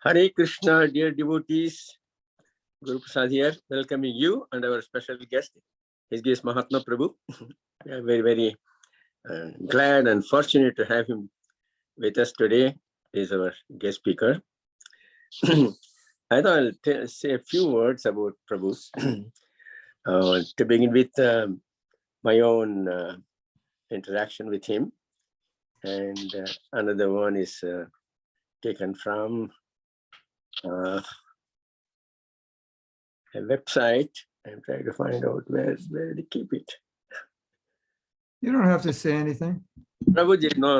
Hare Krishna, dear devotees. Guru Prasad here, welcoming you and our special guest, His Grace Mahatma Prabhu. We are very, very glad and fortunate to have him with us today. He is our guest speaker. I thought I'll say a few words about Prabhu. To begin with, my own interaction with him. And another one is taken from a website. I'm trying to find out where they keep it. You don't have to say anything. Prabhuji, no.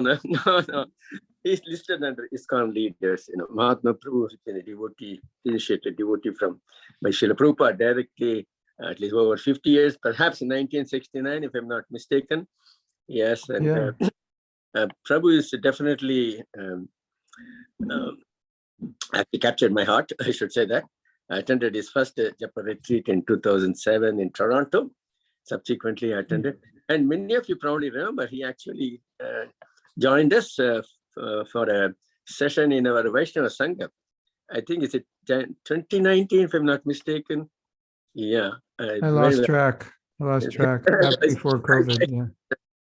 He's listed under ISKCON leaders. Mahatma Prabhu has been a devotee, initiated devotee from by Srila Prabhupada directly, at least over 50 years, perhaps in 1969, if I'm not mistaken. Yes, and yeah. Prabhu is definitely actually captured my heart, I should say that. I attended his first Japa retreat in 2007 in Toronto. Subsequently, I attended. And many of you probably remember, he actually joined us for a session in our Vaishnava Sangha. I think it's 2019, if I'm not mistaken. Yeah. I lost track. Before COVID, yeah.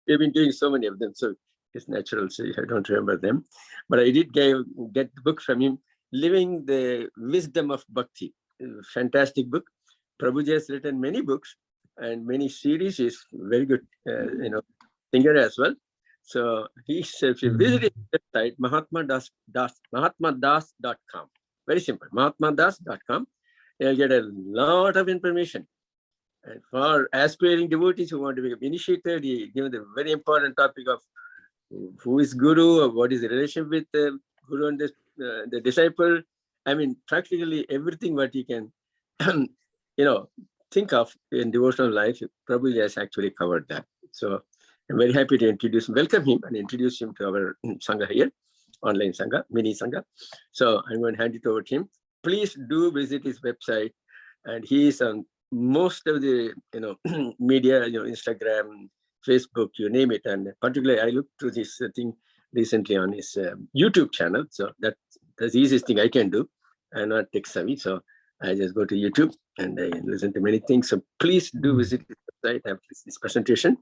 We've been doing so many of them, so it's natural. So I don't remember them. But I did get the book from him, Living the Wisdom of Bhakti. Fantastic book. Prabhuji has written many books and many series. He's very good, singer as well. So he said, if you visit his website, mahatmadas.com. Very simple, mahatmadas.com. You'll get a lot of information. And for aspiring devotees who want to become initiated, he given the very important topic of who is Guru, or what is the relationship with the Guru and the disciple. I mean, practically everything what you can, think of in devotional life, Prabhuji has actually covered that. So I'm very happy to welcome him and introduce him to our Sangha here, online Sangha, mini Sangha. So I'm going to hand it over to him. Please do visit his website. And he is on most of the, media, Instagram, Facebook, you name it. And particularly, I looked through this thing recently on his YouTube channel. So that's the easiest thing I can do. I'm not tech savvy, so I just go to YouTube and I listen to many things. So please do visit his website after this presentation.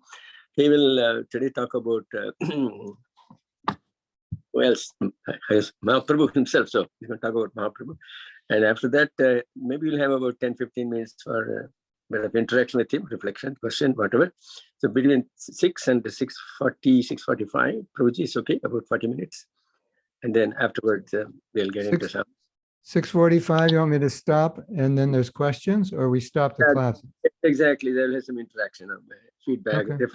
He will today talk about who else? Mahaprabhu himself. So he's going to talk about Mahaprabhu. And after that, maybe we'll have about 10-15 minutes for a bit of interaction with him, reflection, question, whatever. So between 6 and 6:40, 6:45, Prabhuji is okay, about 40 minutes. And then afterwards, we'll get into some. 6:45, you want me to stop and then there's questions, or we stop the class? Exactly, there'll have some interaction, feedback. Okay.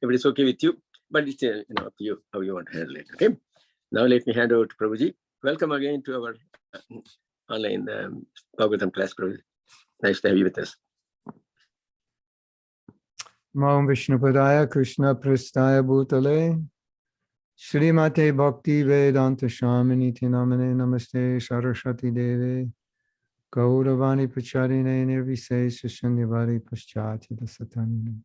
If it's okay with you, but it's up to you how you want to handle it. Okay. Now let me hand over to Prabhuji. Welcome again to our online Bhagavatam class, Prabhuji. Nice to have you with us. Om Vishnupadaya Krishna Prastaya Bhutale Srimate Bhakti Vedanta Shamini Tinamane Namaste Saraswati Deve Gauravani Pacharine Nirvise Shandivari Paschati Dasatani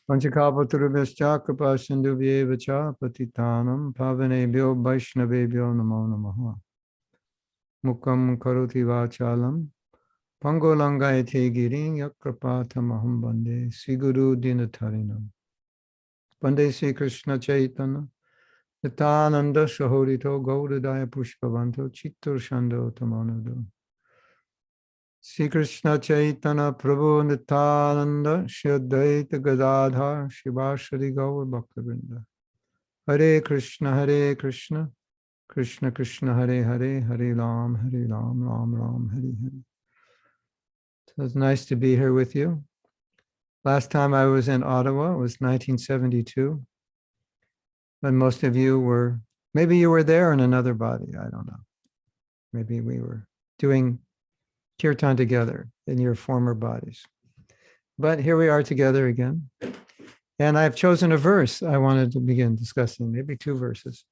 Panchakalpatarubhyascha Kripa Sindhuvye Vacha Patitanam Pavanebhyo Vaishnavebhyo Namo Namaha Mukam Karoti Vachalam Pangolangayate Giring Yakrapatamaham Bande Sri Guru Dinatarinam Bande Sri Krishna Chaitanya Nitananda Sahorito Gauradaya Pushpavanto Chittur Shando Tamanado Sri Krishna Chaitanya Prabhu Nitananda Shri Advaita Gadadhar Shivashri Gaur Bhaktivinoda Hare Krishna Krishna Krishna Hare Hare Hare Ram Ram Hare Hare. So it's nice to be here with you. Last time I was in Ottawa was 1972. When most of you maybe you were there in another body, I don't know. Maybe we were doing kirtan together in your former bodies. But here we are together again. And I've chosen a verse I wanted to begin discussing, maybe 2 verses.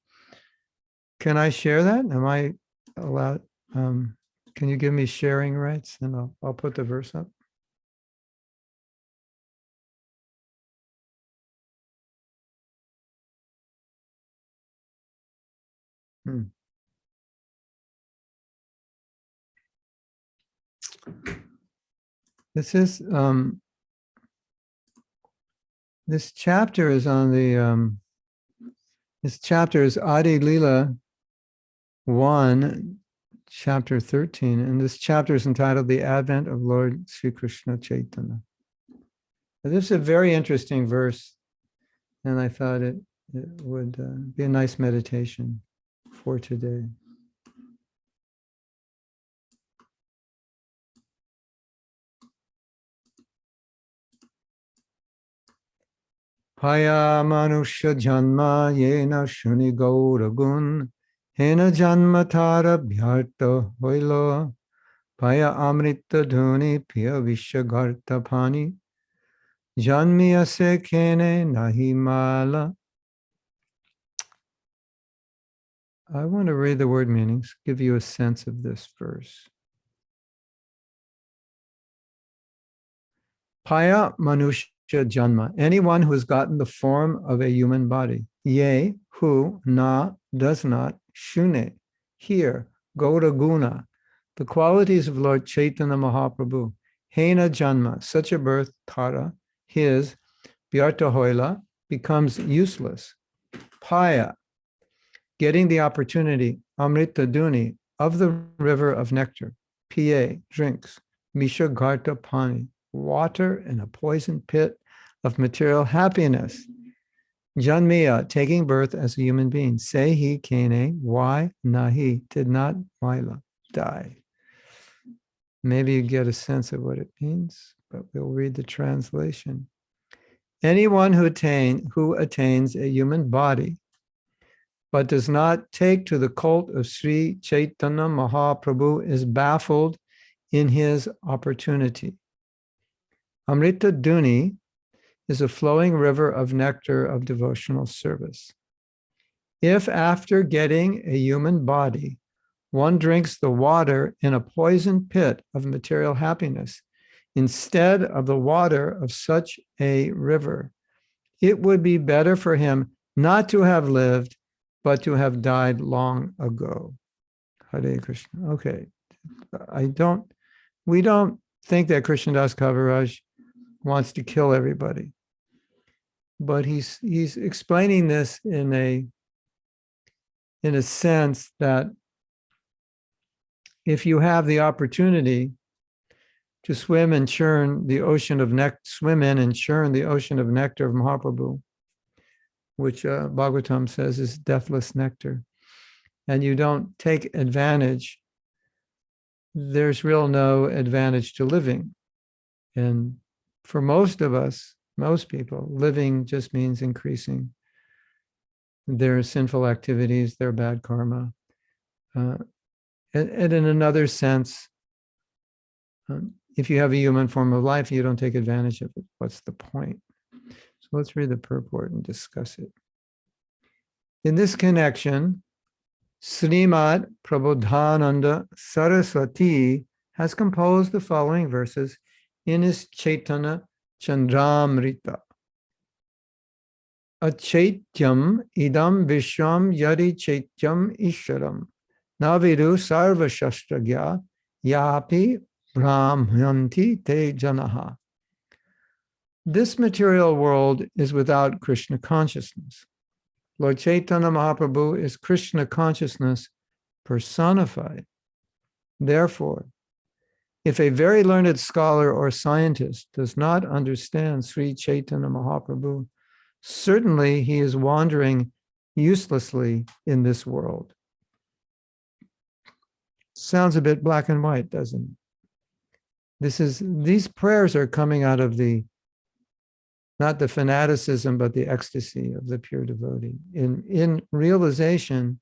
Can I share that? Am I allowed? Can you give me sharing rights? And I'll put the verse up. Hmm. This chapter is on the this chapter is Adi Lila 1, chapter 13, and this chapter is entitled The Advent of Lord Sri Krishna Chaitanya. Now, this is a very interesting verse, and I thought it would be a nice meditation for today. Paya manusha janma yena shuni gaura gun hena janma tara bhyarta hoilo paya amrita dhuni piya vishyagarta pani janmiya se kene nahi mala. I want to read the word meanings, give you a sense of this verse. Paya manusha janma, anyone who has gotten the form of a human body. Ye, who, na, does not, shune, here, gaura guna, the qualities of Lord Caitanya Mahaprabhu. Hena janma, such a birth, tara, his, vyarta hoila, becomes useless. Paya, getting the opportunity, amrita duni, of the river of nectar. Pa, drinks. Misha garta pani, water in a poison pit of material happiness. Janmiya, taking birth as a human being. Sehi kene, why nahi, did not maila, die. Maybe you get a sense of what it means, but we'll read the translation. Anyone who attains a human body, but does not take to the cult of Sri Caitanya Mahaprabhu is baffled in his opportunity. Amrita Duni is a flowing river of nectar of devotional service. If after getting a human body, one drinks the water in a poison pit of material happiness, instead of the water of such a river, it would be better for him not to have lived, but to have died long ago. Hare Krishna. Okay. We don't think that Krishnadas Kaviraj wants to kill everybody. But he's explaining this in a sense that if you have the opportunity to swim in and churn the ocean of nectar of Mahaprabhu, which Bhagavatam says is deathless nectar, and you don't take advantage, there's no advantage to living. And for most of us, most people, living just means increasing their sinful activities, their bad karma. And in another sense, if you have a human form of life, you don't take advantage of it. What's the point? So let's read the purport and discuss it. In this connection, Srimad Prabodhananda Saraswati has composed the following verses in his Chaitanya Chandramrita. Achaityam idam vishwam yadi chaityam isharam navidu sarva shastragya yapi brahmanti te janaha. This material world is without Krishna consciousness. Lord Caitanya Mahaprabhu is Krishna consciousness personified. Therefore, if a very learned scholar or scientist does not understand Sri Caitanya Mahaprabhu, certainly he is wandering uselessly in this world. Sounds a bit black and white, doesn't it? These prayers are coming out of not the fanaticism, but the ecstasy of the pure devotee in realization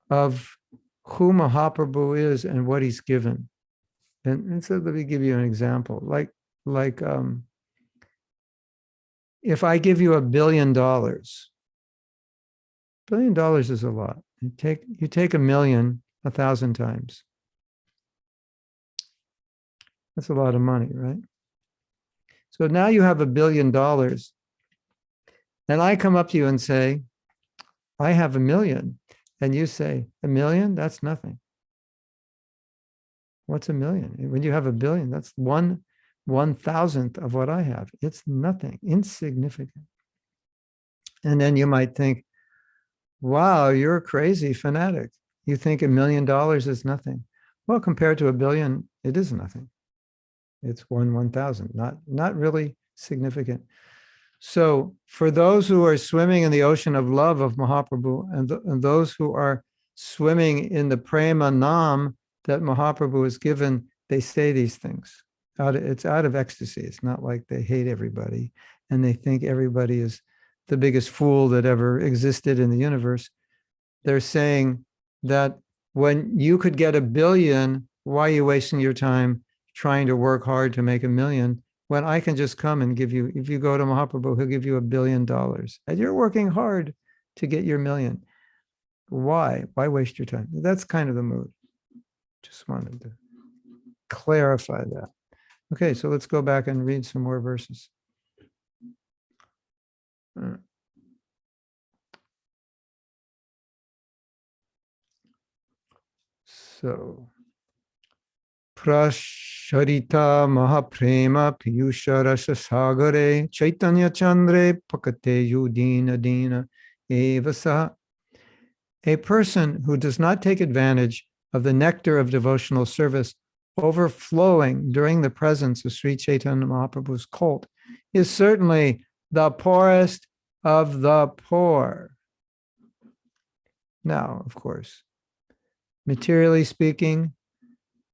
of who Mahaprabhu is and what he's given. And so let me give you an example. Like if I give you $1 billion, $1 billion is a lot. You take $1 million 1,000 times. That's a lot of money, right? So now you have $1 billion, and I come up to you and say, I have $1 million. And you say, 1,000,000? That's nothing. What's 1,000,000? When you have 1,000,000,000, that's 1/1000th of what I have. It's nothing, insignificant. And then you might think, wow, you're a crazy fanatic. You think $1,000,000 is nothing. Well, compared to 1,000,000,000, it is nothing. It's 1/1000, not really significant. So for those who are swimming in the ocean of love of Mahaprabhu, and those who are swimming in the prema nam that Mahaprabhu has given, they say these things. It's out of ecstasy. It's not like they hate everybody and they think everybody is the biggest fool that ever existed in the universe. They're saying that when you could get 1,000,000,000, why are you wasting your time trying to work hard to make 1,000,000 when I can just come and give you, if you go to Mahaprabhu, he'll give you $1,000,000,000 and you're working hard to get your 1,000,000. Why waste your time? That's kind of the mood. Just wanted to clarify that. Okay, so let's go back and read some more verses. So, Prasharita Mahaprema Piyusha Rasa Sagare Chaitanya Chandre Pakate Yudina Dina Evasa. A person who does not take advantage of the nectar of devotional service overflowing during the presence of Sri Chaitanya Mahaprabhu's cult is certainly the poorest of the poor. Now, of course, materially speaking,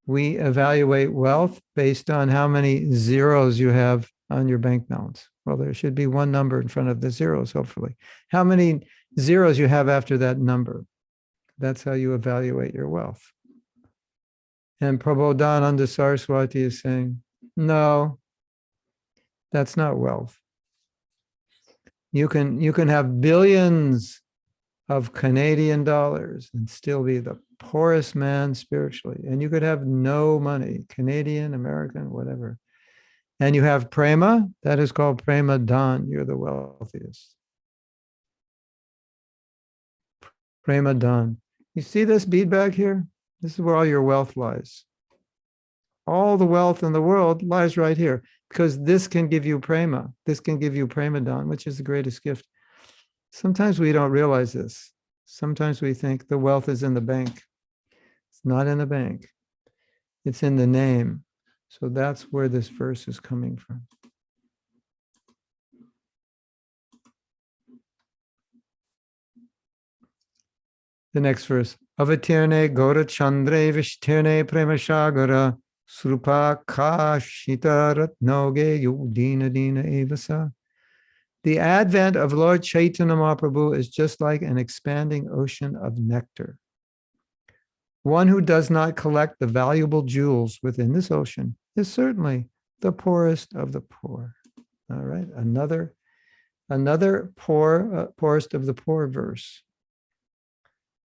we evaluate wealth based on how many zeros you have on your bank balance. Well, there should be one number in front of the zeros, hopefully. How many zeros you have after that number. That's how you evaluate your wealth. And Prabodhananda Saraswati is saying, no, that's not wealth. You can have billions of Canadian dollars and still be the poorest man spiritually. And you could have no money, Canadian, American, whatever. And you have prema, that is called prema dan, you're the wealthiest. Prema dan. You see this bead bag here? This is where all your wealth lies. All the wealth in the world lies right here, because this can give you prema. This can give you prema dan, which is the greatest gift. Sometimes we don't realize this. Sometimes we think the wealth is in the bank. It's not in the bank. It's in the name. So that's where this verse is coming from. The next verse. Avatirne Gaura Chandre Vishtirne Premashagara Srupa Kashita Ratnoge Yudina Dina Evasa. The advent of Lord Chaitanya Mahaprabhu is just like an expanding ocean of nectar. One who does not collect the valuable jewels within this ocean is certainly the poorest of the poor. All right, another poorest of the poor verse.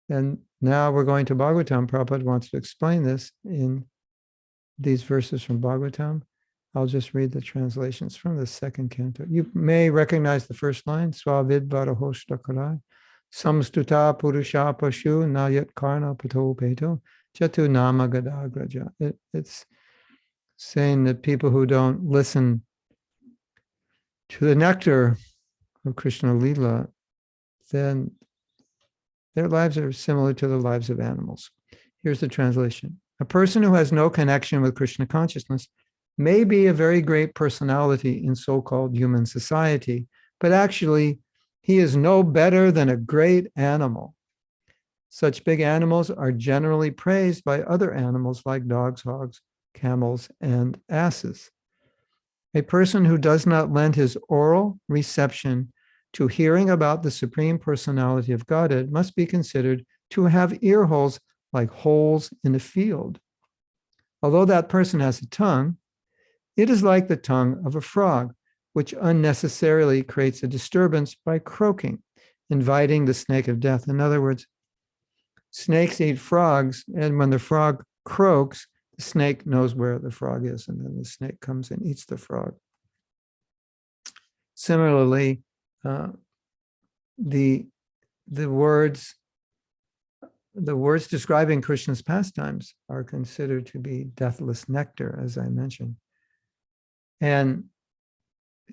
And now we're going to Bhagavatam. Prabhupada wants to explain this in these verses from Bhagavatam. I'll just read the translations from the second canto. You may recognize the first line, Swavid Varahoshtakara, Samstuta Purusha Pashu, Nayat Karna Pato Peto, Chatu Nama Gadagraja. It's saying that people who don't listen to the nectar of Krishna Lila, then their lives are similar to the lives of animals. Here's the translation. A person who has no connection with Krishna consciousness may be a very great personality in so-called human society, but actually he is no better than a great animal. Such big animals are generally praised by other animals like dogs, hogs, camels, and asses. A person who does not lend his oral reception to hearing about the Supreme Personality of Godhead must be considered to have ear holes like holes in a field. Although that person has a tongue, it is like the tongue of a frog, which unnecessarily creates a disturbance by croaking, inviting the snake of death. In other words, snakes eat frogs, and when the frog croaks, the snake knows where the frog is, and then the snake comes and eats the frog. Similarly, the words the words describing Krishna's pastimes are considered to be deathless nectar, as I mentioned. And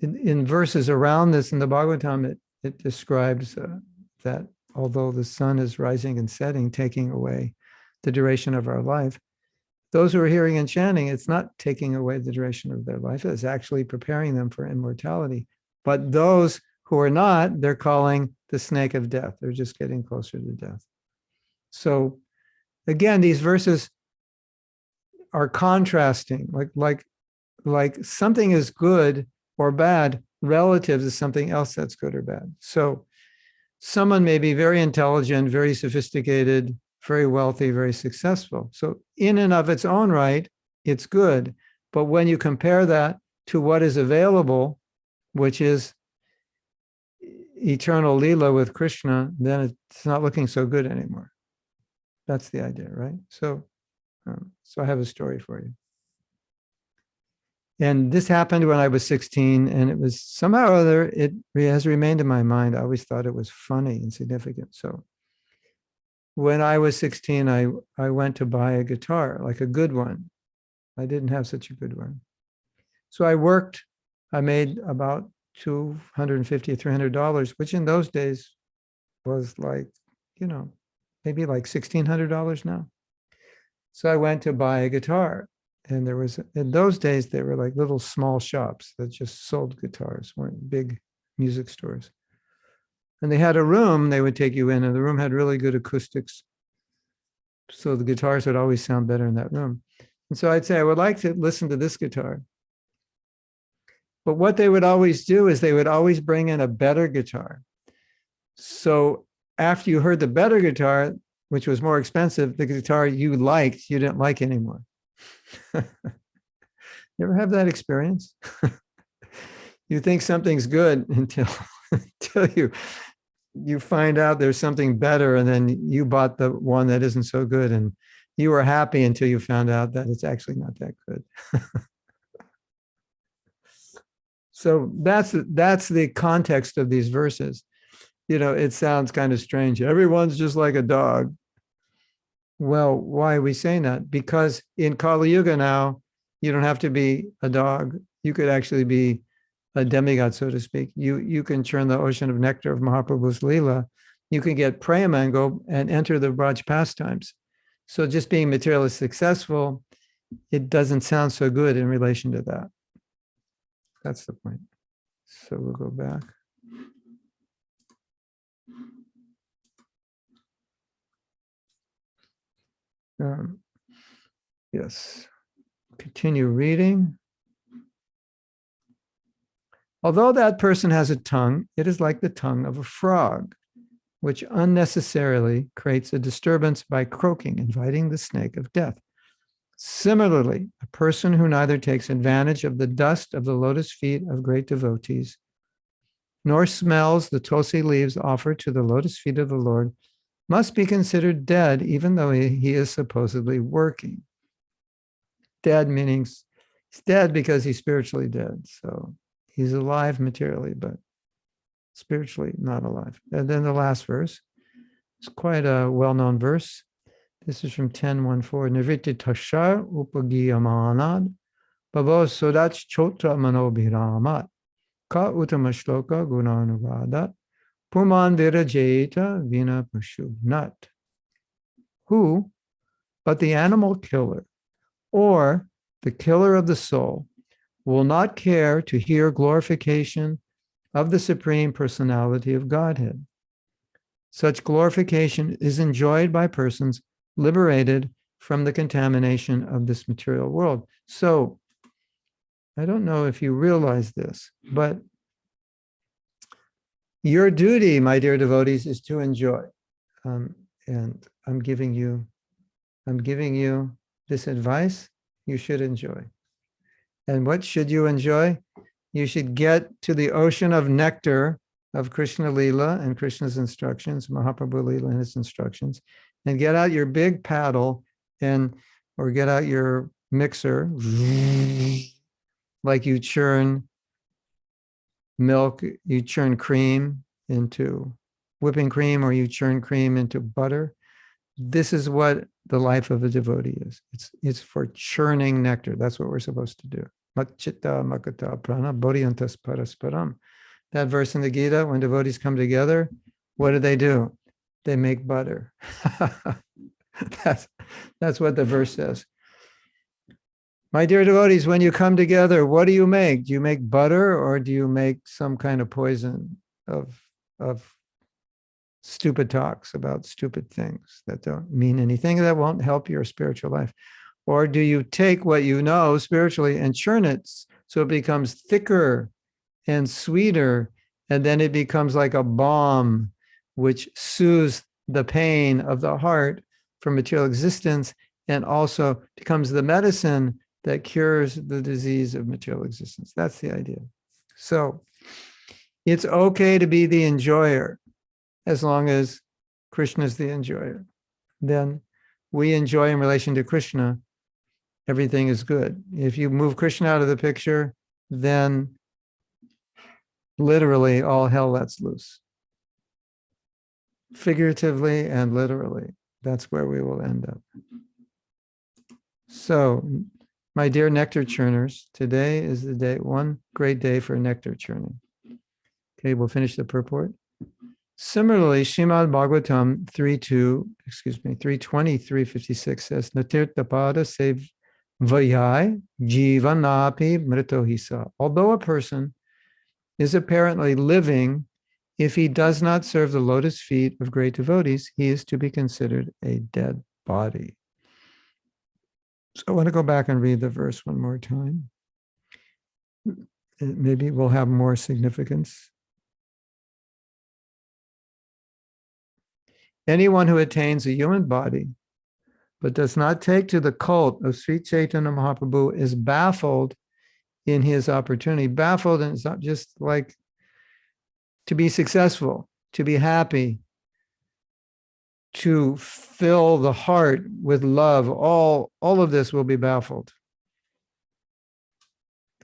in verses around this in the Bhagavatam, it describes that although the sun is rising and setting, taking away the duration of our life, those who are hearing and chanting, it's not taking away the duration of their life, it's actually preparing them for immortality. But those who are not, they're calling the snake of death. They're just getting closer to death. So again, these verses are contrasting, like something is good or bad relative to something else that's good or bad. So someone may be very intelligent, very sophisticated, very wealthy, very successful. So in and of its own right, it's good. But when you compare that to what is available, which is eternal lila with Krishna, then it's not looking so good anymore. That's the idea, right? So I have a story for you. And this happened when I was 16, and it was somehow or other, it has remained in my mind. I always thought it was funny and significant. So when I was 16, I went to buy a guitar, like a good one. I didn't have such a good one. So I worked, I made about $250, $300, which in those days was like, maybe like $1,600 now. So I went to buy a guitar. And there was, in those days, they were like little small shops that just sold guitars, weren't big music stores. And they had a room they would take you in, and the room had really good acoustics. So the guitars would always sound better in that room. And so I'd say, I would like to listen to this guitar. But what they would always do is they would always bring in a better guitar. So after you heard the better guitar, which was more expensive, the guitar you liked, you didn't like anymore. You ever have that experience? You think something's good until you find out there's something better, and then you bought the one that isn't so good, and you were happy until you found out that it's actually not that good. So that's the context of these verses. It sounds kind of strange. Everyone's just like a dog. Well, why are we saying that? Because in Kali Yuga now, you don't have to be a dog. You could actually be a demigod, so to speak. You can churn the ocean of nectar of Mahaprabhu's lila. You can get prema and go and enter the Braj pastimes. So just being materially successful, it doesn't sound so good in relation to that. That's the point. So we'll go back. Yes, continue reading. Although that person has a tongue, it is like the tongue of a frog, which unnecessarily creates a disturbance by croaking, inviting the snake of death. Similarly, a person who neither takes advantage of the dust of the lotus feet of great devotees, nor smells the tulsi leaves offered to the lotus feet of the Lord, must be considered dead, even though he is supposedly working. Dead meaning he's dead because he's spiritually dead. So he's alive materially, but spiritually not alive. And then the last verse, it's quite a well-known verse. This is from 10.1.4. Nivritti tashar upagiyamanad bhavo sodach chotra manobhiramat ka utama shloka gunanuvadat puman virajeta vina pashu nat. Who, but the animal killer, or the killer of the soul, will not care to hear glorification of the Supreme Personality of Godhead. Such glorification is enjoyed by persons liberated from the contamination of this material world. So, I don't know if you realize this, but your duty, my dear devotees, is to enjoy. And I'm giving you this advice. You should enjoy. And what should you enjoy? You should get to the ocean of nectar of Krishna Lila and Krishna's instructions, Mahaprabhu Lila and his instructions, and get out your big paddle or get out your mixer, like you churn milk, you churn cream into whipping cream, or you churn cream into butter. This is what the life of a devotee is. It's for churning nectar. That's what we're supposed to do. Matchitta makata prana bodhiyantas parasparam. That verse in the Gita, when devotees come together, what do? They make butter. That's what the verse says. My dear devotees, when you come together, what do you make? Do you make butter, or do you make some kind of poison of stupid talks about stupid things that don't mean anything, that won't help your spiritual life? Or do you take what you know spiritually and churn it so it becomes thicker and sweeter, and then it becomes like a balm which soothes the pain of the heart from material existence, and also becomes the medicine that cures the disease of material existence? That's the idea. So it's okay to be the enjoyer as long as Krishna is the enjoyer. Then we enjoy in relation to Krishna, everything is good. If you move Krishna out of the picture, then literally all hell lets loose. Figuratively and literally, that's where we will end up. So, my dear nectar churners, today is the day, one great day for nectar churning. Okay, we'll finish the purport. Similarly, Srimad Bhagavatam 3:23-56 says, Natirtapada sev vayai jivanapi mritohisa. Although a person is apparently living, if he does not serve the lotus feet of great devotees, he is to be considered a dead body. So I want to go back and read the verse one more time. Maybe it will have more significance. Anyone who attains a human body but does not take to the cult of Sri Caitanya Mahaprabhu is baffled in his opportunity. Baffled, and it's not just like to be successful, to be happy, to fill the heart with love. All of this will be baffled.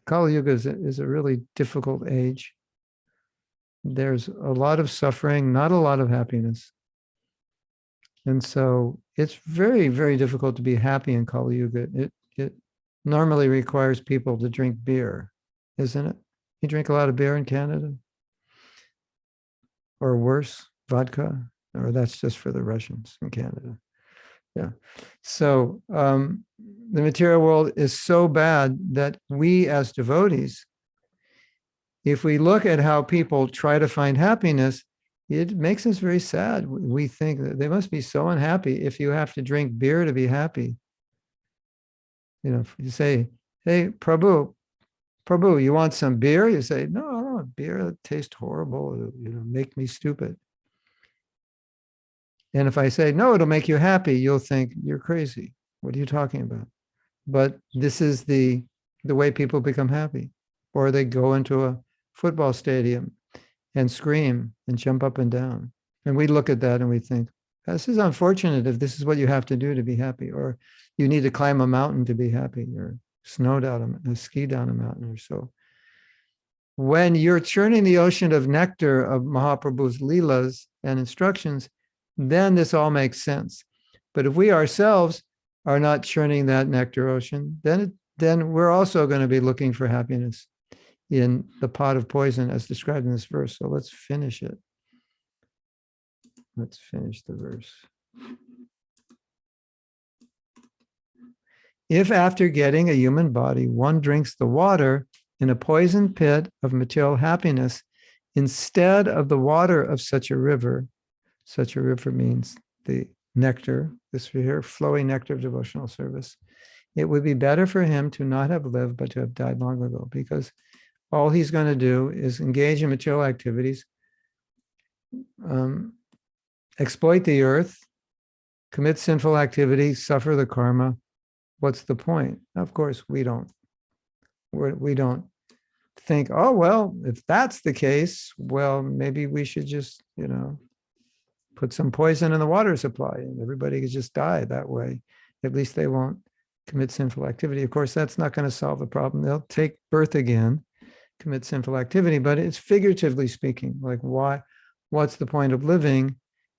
Kali Yuga is a really difficult age. There's a lot of suffering, not a lot of happiness. And so it's very, very difficult to be happy in Kali Yuga. It normally requires people to drink beer, isn't it? You drink a lot of beer in Canada? Or worse, vodka? Or that's just for the Russians in Canada. Yeah. So the material world is so bad that we as devotees, if we look at how people try to find happiness, it makes us very sad. We think that they must be so unhappy if you have to drink beer to be happy. You know, if you say, hey, Prabhu, you want some beer? You say, no, I don't want beer. It tastes horrible. It'll make me stupid. And if I say, no, it'll make you happy, you'll think you're crazy. What are you talking about? But this is the way people become happy. Or they go into a football stadium and scream and jump up and down. And we look at that and we think, this is unfortunate if this is what you have to do to be happy. Or you need to climb a mountain to be happy, or ski down a mountain or so. When you're churning the ocean of nectar of Mahaprabhu's leelas and instructions, then this all makes sense. But if we ourselves are not churning that nectar ocean, then we're also going to be looking for happiness in the pot of poison as described in this verse. So let's finish it. Let's finish the verse. If after getting a human body, one drinks the water in a poison pit of material happiness, instead of the water of such a river means the nectar, this here, flowing nectar of devotional service, it would be better for him to not have lived, but to have died long ago, because all he's going to do is engage in material activities, exploit the earth, commit sinful activities, suffer the karma. What's the point? Of course, we don't think, oh, well, if that's the case, well, maybe we should just, put some poison in the water supply and everybody could just die that way. At least they won't commit sinful activity. Of course, that's not going to solve the problem. They'll take birth again, commit sinful activity, but it's figuratively speaking, like what's the point of living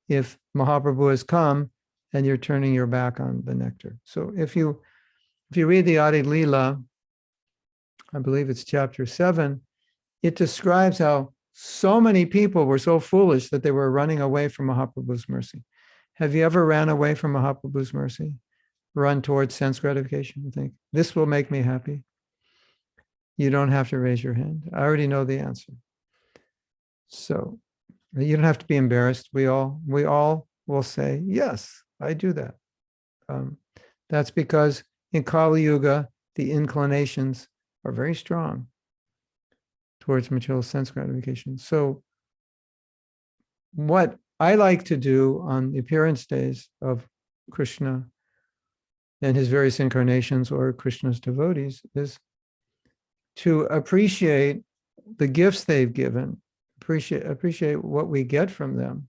if Mahaprabhu has come and you're turning your back on the nectar. So if you read the Adi Lila, I believe it's chapter 7, it describes how so many people were so foolish that they were running away from Mahaprabhu's mercy. Have you ever ran away from Mahaprabhu's mercy? Run towards sense gratification and think, this will make me happy? You don't have to raise your hand. I already know the answer. So you don't have to be embarrassed. We all will say, yes, I do that. That's because in Kali Yuga, the inclinations are very strong towards material sense gratification. So what I like to do on the appearance days of Krishna and his various incarnations or Krishna's devotees is to appreciate the gifts they've given, appreciate what we get from them.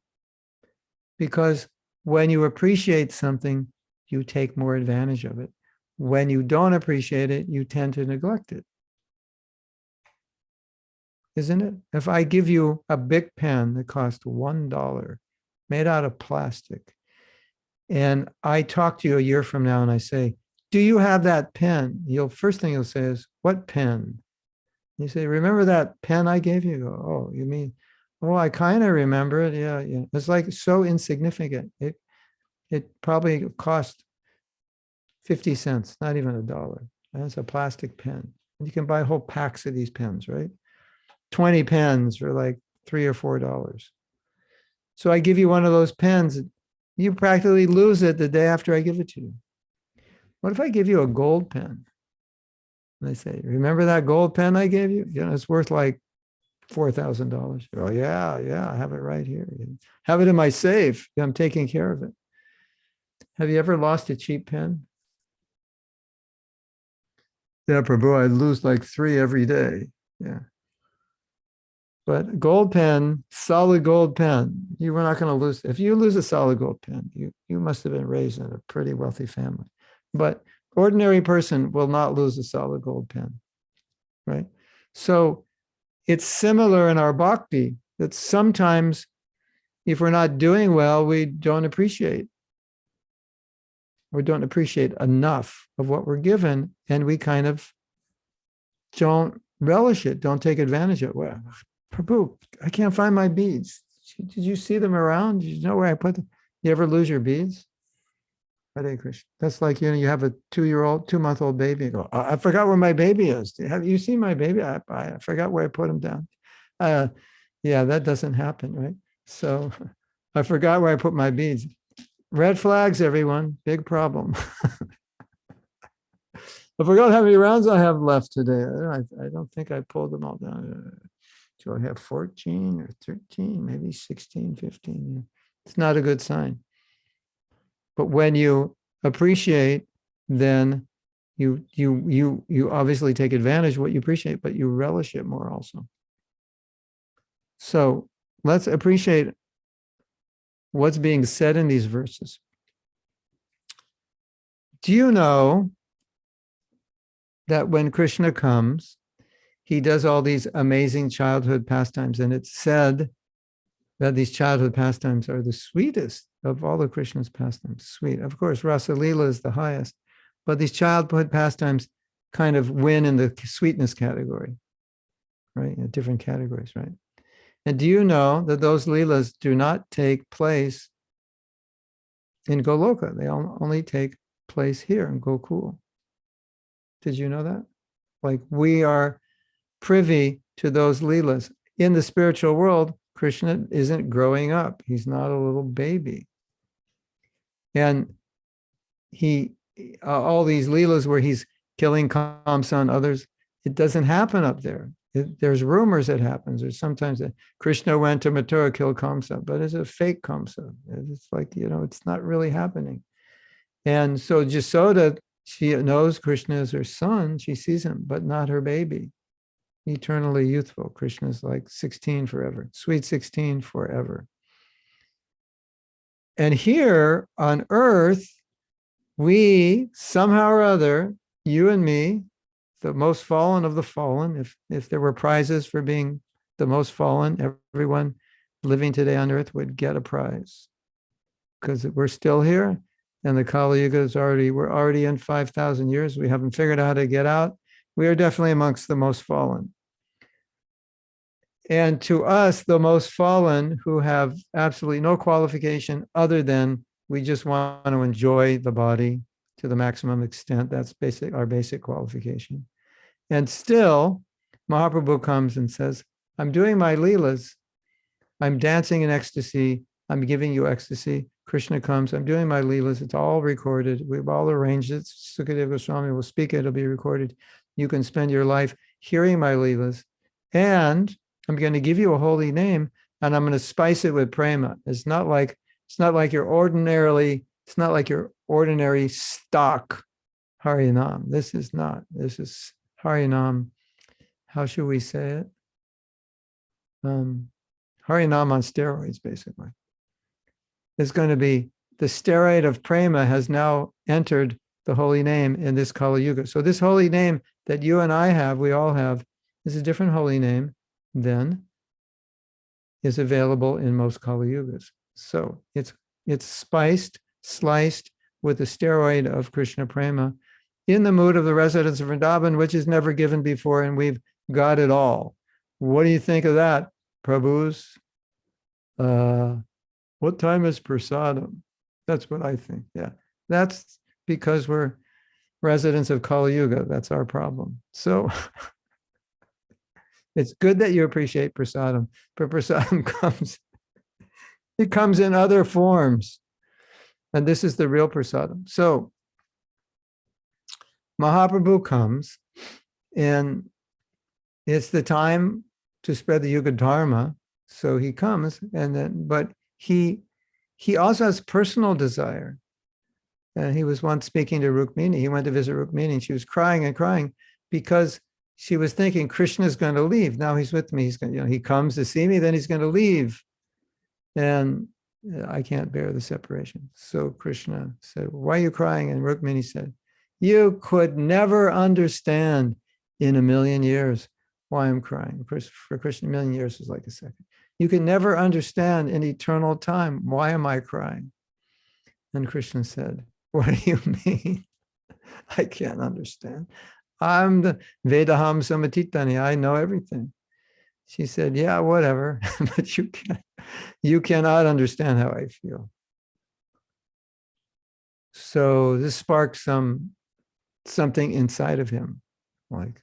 Because when you appreciate something, you take more advantage of it. When you don't appreciate it, you tend to neglect it. Isn't it? If I give you a big pen that costs $1, made out of plastic, and I talk to you a year from now and I say, do you have that pen? First thing you'll say is, what pen? You say, remember that pen I gave you? You go, oh, you mean, oh, I kind of remember it. Yeah. It's like so insignificant. It probably cost 50 cents, not even $1. That's a plastic pen. And you can buy whole packs of these pens, right? 20 pens for like $3 or $4. So I give you one of those pens, you practically lose it the day after I give it to you. What if I give you a gold pen? And they say, remember that gold pen I gave you? It's worth like $4,000. Oh, yeah, I have it right here. Have it in my safe. I'm taking care of it. Have you ever lost a cheap pen? Yeah, Prabhu, I lose like 3 every day. Yeah. But gold pen, solid gold pen, you were not going to lose. If you lose a solid gold pen, you must have been raised in a pretty wealthy family. But ordinary person will not lose a solid gold pen, right? So it's similar in our bhakti that sometimes if we're not doing well, we don't appreciate or don't appreciate enough of what we're given, and we kind of don't relish it, don't take advantage of it. Well, Prabhu, I can't find my beads. Did you see them around? Did you know where I put them? You ever lose your beads? Hare Krishna. That's like, you have a 2-month-old baby. You go, I forgot where my baby is. Have you seen my baby? I forgot where I put him down. Yeah, that doesn't happen, right? So I forgot where I put my beads. Red flags, everyone. Big problem. I forgot how many rounds I have left today. I don't think I pulled them all down. Do I have 14 or 13, maybe 16, 15? It's not a good sign. But when you appreciate, then you obviously take advantage of what you appreciate, but you relish it more also. So let's appreciate what's being said in these verses. Do you know that when Krishna comes, he does all these amazing childhood pastimes, and it's said that these childhood pastimes are the sweetest of all of Krishna's pastimes. Sweet. Of course, Rasa Lila is the highest, but these childhood pastimes kind of win in the sweetness category, right? In different categories, right? And do you know that those Leelas do not take place in Goloka? They only take place here in Gokul. Did you know that? Like, we are privy to those Leelas. In the spiritual world, Krishna isn't growing up. He's not a little baby. And all these Leelas where he's killing Kamsa and others, it doesn't happen up there. There's rumors it happens. Or sometimes that Krishna went to Mathura, killed Kamsa, but it's a fake Kamsa. It's like, it's not really happening. And so Jasoda, she knows Krishna is her son. She sees him, but not her baby. Eternally youthful. Krishna is like 16 forever. Sweet 16 forever. And here on earth, we somehow or other, you and me, the most fallen of the fallen, if there were prizes for being the most fallen, everyone living today on earth would get a prize because we're still here and the Kali Yuga is we're already in 5,000 years. We haven't figured out how to get out. We are definitely amongst the most fallen. And to us, the most fallen, who have absolutely no qualification other than we just want to enjoy the body to the maximum extent. That's our basic qualification. And still, Mahaprabhu comes and says, I'm doing my leelas. I'm dancing in ecstasy. I'm giving you ecstasy. Krishna comes. I'm doing my leelas. It's all recorded. We've all arranged it. Sukadeva Goswami will speak it. It'll be recorded. You can spend your life hearing my leelas. And I'm going to give you a holy name, and I'm going to spice it with prema. It's not like your ordinary stock Harinam. This is Harinam. How should we say it? Harinam on steroids, basically. It's going to be the steroid of prema has now entered the holy name in this Kali Yuga. So this holy name that you and I have, we all have, is a different holy name than is available in most Kali Yugas. So it's spiced, sliced with the steroid of Krishna Prema in the mood of the residents of Vrindavan, which is never given before, and we've got it all. What do you think of that, Prabhus? What time is prasadam? That's what I think. Yeah, that's because we're residents of Kali Yuga. That's our problem. So it's good that you appreciate prasadam, but prasadam comes in other forms. And this is the real prasadam. So Mahaprabhu comes, and it's the time to spread the Yuga Dharma. So he comes, but he also has personal desire. And he was once speaking to Rukmini. He went to visit Rukmini, and she was crying and crying because she was thinking Krishna is going to leave. Now he's with me. He's going, he comes to see me, then he's going to leave. And I can't bear the separation. So Krishna said, why are you crying? And Rukmini said, you could never understand in a million years why I'm crying. Of course, for Krishna, a million years is like a second. You can never understand in eternal time, why am I crying? And Krishna said, what do you mean? I can't understand. I'm the Vedaham Samatitani. I know everything. She said, yeah, whatever, but you cannot understand how I feel. So this sparked something inside of him, like,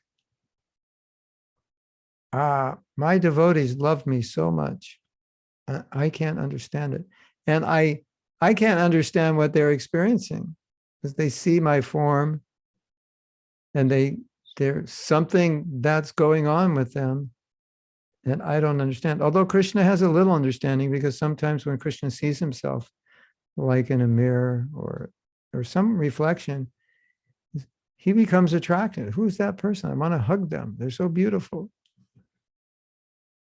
my devotees love me so much. I can't understand it. And I can't understand what they're experiencing because they see my form and there's something that's going on with them. And I don't understand. Although Krishna has a little understanding, because sometimes when Krishna sees himself, like in a mirror or some reflection, he becomes attracted. Who's that person? I want to hug them. They're so beautiful.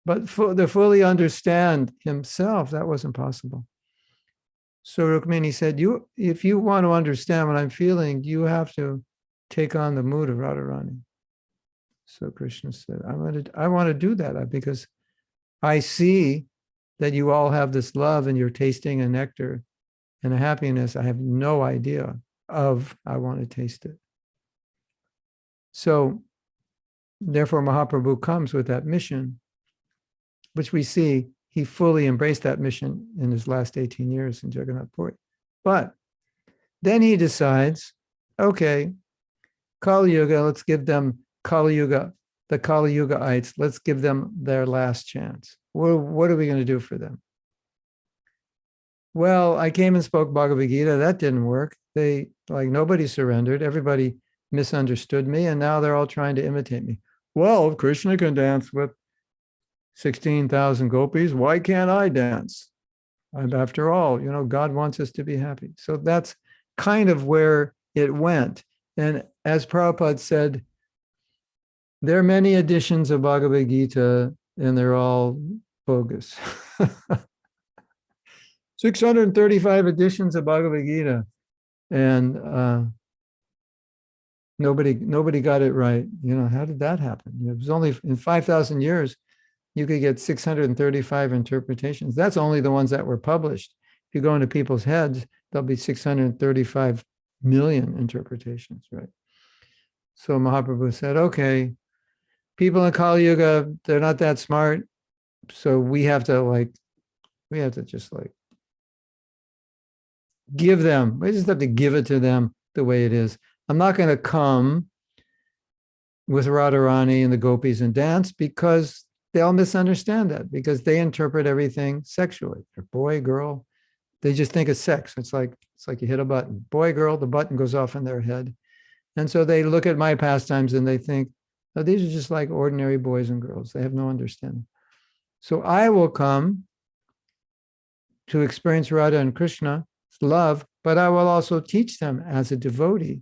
But to fully understand himself, that wasn't possible. So Rukmini said, if you want to understand what I'm feeling, you have to take on the mood of Radharani. So Krishna said, I want to do that because I see that you all have this love and you're tasting a nectar and a happiness I have no idea of. I want to taste it. So therefore Mahaprabhu comes with that mission, which we see he fully embraced that mission in his last 18 years in Jagannath Puri. But then he decides, okay, Kali Yuga, let's give them Kali Yuga, the Kali Yugaites, let's give them their last chance. What are we going to do for them? Well, I came and spoke Bhagavad Gita. That didn't work. Nobody surrendered. Everybody misunderstood me, and now they're all trying to imitate me. Well, if Krishna can dance with 16,000 gopis, why can't I dance? And after all, God wants us to be happy. So that's kind of where it went. And as Prabhupada said, there are many editions of Bhagavad Gita, and they're all bogus. 635 editions of Bhagavad Gita, and nobody got it right. How did that happen? It was only in 5,000 years, you could get 635 interpretations. That's only the ones that were published. If you go into people's heads, there'll be 635 million interpretations, right? So Mahaprabhu said, okay, people in Kali Yuga, they're not that smart. So we have to just give them, we just have to give it to them the way it is. I'm not going to come with Radharani and the gopis and dance because they'll misunderstand that, because they interpret everything sexually. They're boy, girl. They just think of sex. It's like you hit a button. Boy, girl, the button goes off in their head. And so they look at my pastimes and they think, oh, these are just like ordinary boys and girls. They have no understanding. So I will come to experience Radha and Krishna's love, but I will also teach them as a devotee.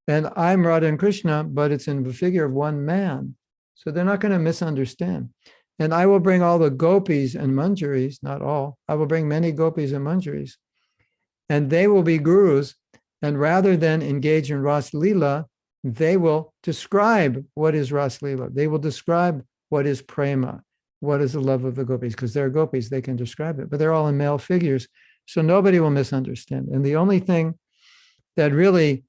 And I'm Radha and Krishna, but it's in the figure of one man. So they're not going to misunderstand. And I will bring all the gopis and manjaris, not all, I will bring many gopis and manjaris, and they will be gurus. And rather than engage in Ras Lila, they will describe what is Ras Lila. They will describe what is prema, what is the love of the gopis, because they're gopis, they can describe it, but they're all in male figures. So nobody will misunderstand. And the only thing that really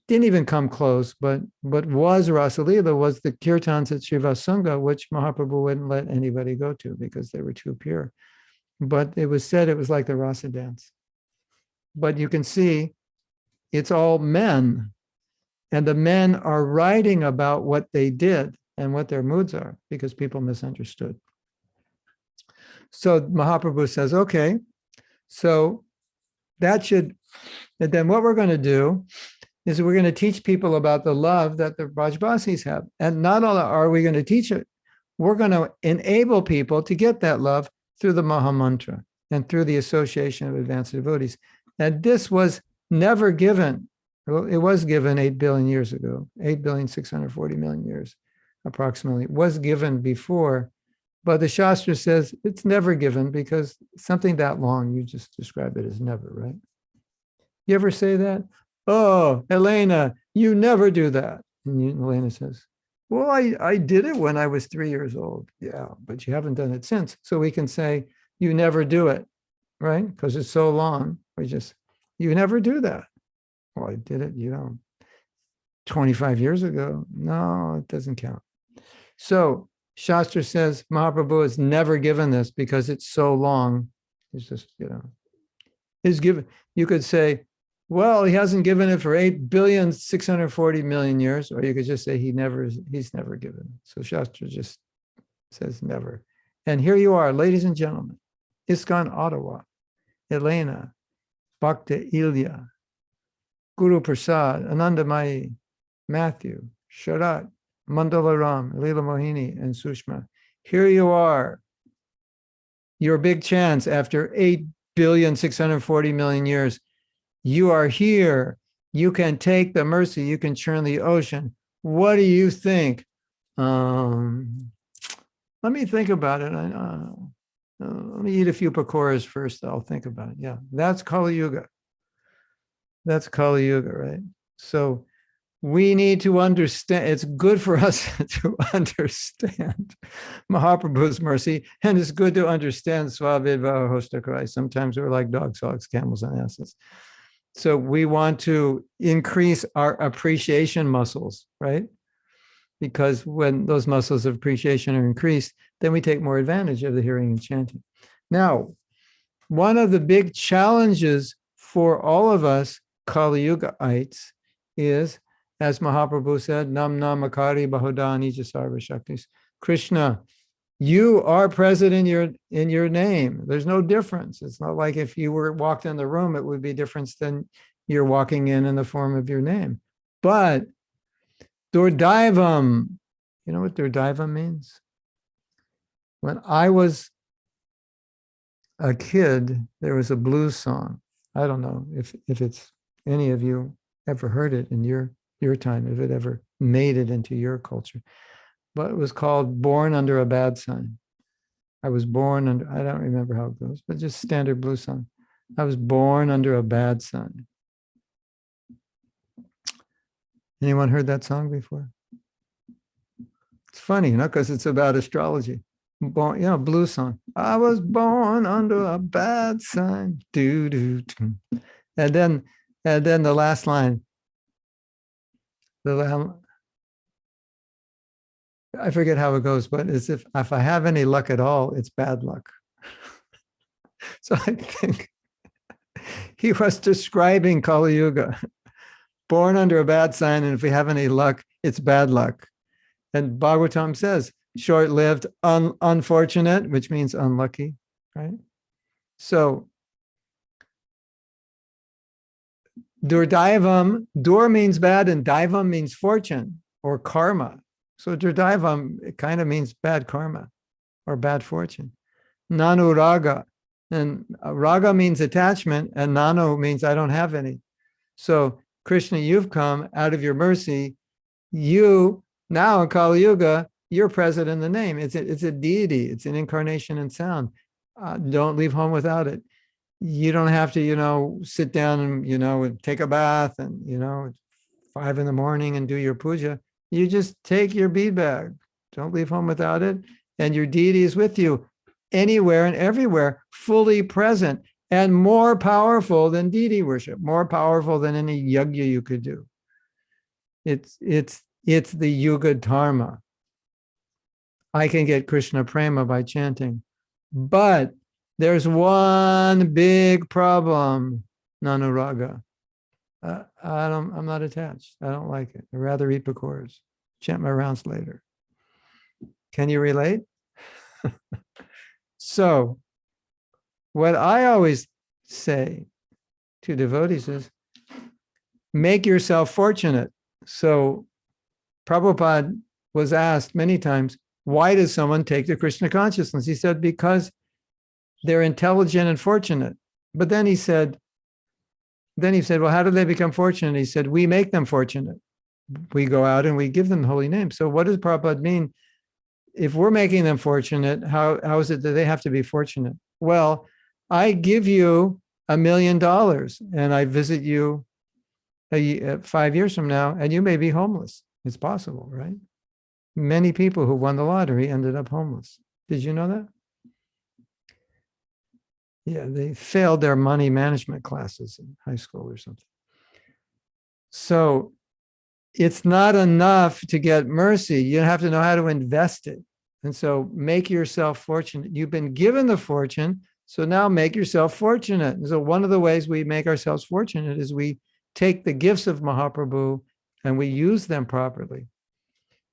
didn't even come close, but was Rasa Lila was the kirtans at Srivasanga, which Mahaprabhu wouldn't let anybody go to because they were too pure. But it was said it was like the Rasa dance. But you can see it's all men, and the men are writing about what they did and what their moods are because people misunderstood. So Mahaprabhu says, okay, so that should, and then what we're going to do is we're going to teach people about the love that the Brajbasis have. And not only are we going to teach it, we're going to enable people to get that love through the Maha Mantra and through the association of advanced devotees. And this was never given. Well, it was given 8 billion years ago, 8,640,000,000 years approximately. It was given before, but the Shastra says it's never given because something that long, you just describe it as never, right? You ever say that? Oh, Elena, you never do that. And Elena says, well, I did it when I was 3 years old. Yeah, but you haven't done it since. So we can say, you never do it, right? Because it's so long. You never do that. Well, I did it, 25 years ago. No, it doesn't count. So Shastra says Mahaprabhu has never given this because it's so long. It's just, is given. You could say, well, he hasn't given it for 8,640,000,000 years, or you could just say he's never given it. So Shastra just says never. And here you are, ladies and gentlemen, ISKCON Ottawa, Elena, Bhakta Ilya, Guru Prasad, Anandamayi, Matthew, Sharat, Mandalaram, Leela Mohini, and Sushma. Here you are, your big chance after 8,640,000,000 years. You are here. You can take the mercy. You can churn the ocean. What do you think? Let me think about it. Let me eat a few pakoras first. I'll think about it. Yeah, that's Kali Yuga. That's Kali Yuga, right? So we need to understand. It's good for us to understand Mahaprabhu's mercy, and it's good to understand Svavidvaha Hostakrai. Sometimes we're like dogs, hogs, camels, and asses. So we want to increase our appreciation muscles, right? Because when those muscles of appreciation are increased, then we take more advantage of the hearing and chanting. Now, one of the big challenges for all of us Kali Yugaites is, as Mahaprabhu said, Nam Namakari Bahudani Jasarva Shaktis. Krishna, you are present in your name. There's no difference. It's not like if you walked in the room, it would be different than you're walking in the form of your name. But Durdaivam, you know what Durdaivam means? When I was a kid, there was a blues song. I don't know if it's any of you ever heard it in your time, if it ever made it into your culture. But it was called Born Under a Bad Sign. I was born under, I don't remember how it goes, but just standard blues song. I was born under a bad sign. Anyone heard that song before? It's funny, because it's about astrology. Born, blues song. I was born under a bad sign. Do do do. And then the last line. I forget how it goes, but it's if I have any luck at all, it's bad luck. So I think he was describing Kali Yuga, born under a bad sign, and if we have any luck, it's bad luck. And Bhagavatam says, short-lived, unfortunate, which means unlucky, right? So, Durdaivam, dur means bad, and daivam means fortune or karma. So Durdaivam, it kind of means bad karma or bad fortune. Nanu raga, and raga means attachment, and nano means I don't have any. So Krishna, you've come out of your mercy. You now in Kali Yuga, you're present in the name. It's a deity. It's an incarnation in sound. Don't leave home without it. You don't have to, sit down and, take a bath and, 5 a.m. and do your puja. You just take your bead bag. Don't leave home without it. And your deity is with you anywhere and everywhere, fully present and more powerful than deity worship, more powerful than any yajna you could do. It's the Yuga Dharma. I can get Krishna Prema by chanting. But there's one big problem, Nanuraga. I'm not attached. I don't like it. I'd rather eat pakoras. Chant my rounds later. Can you relate? So, what I always say to devotees is, make yourself fortunate. So, Prabhupada was asked many times, why does someone take the Krishna consciousness? He said, because they're intelligent and fortunate. But then he said, well, how do they become fortunate? He said, we make them fortunate. We go out and we give them the holy name. So what does Prabhupada mean? If we're making them fortunate, how is it that they have to be fortunate? Well, I give you $1 million and I visit you 5 years from now, and you may be homeless. It's possible, right? Many people who won the lottery ended up homeless. Did you know that? Yeah, they failed their money management classes in high school or something. So it's not enough to get mercy. You have to know how to invest it. And so make yourself fortunate. You've been given the fortune, so now make yourself fortunate. And so one of the ways we make ourselves fortunate is we take the gifts of Mahaprabhu and we use them properly.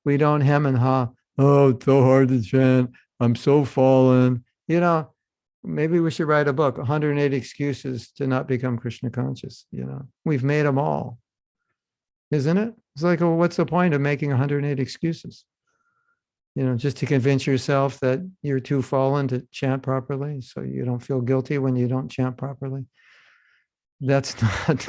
We don't hem and haw. Oh, it's so hard to chant. I'm so fallen. Maybe we should write a book, 108 excuses to not become Krishna conscious. We've made them all, isn't it? It's like, well, what's the point of making 108 excuses? Just to convince yourself that you're too fallen to chant properly, so you don't feel guilty when you don't chant properly. That's not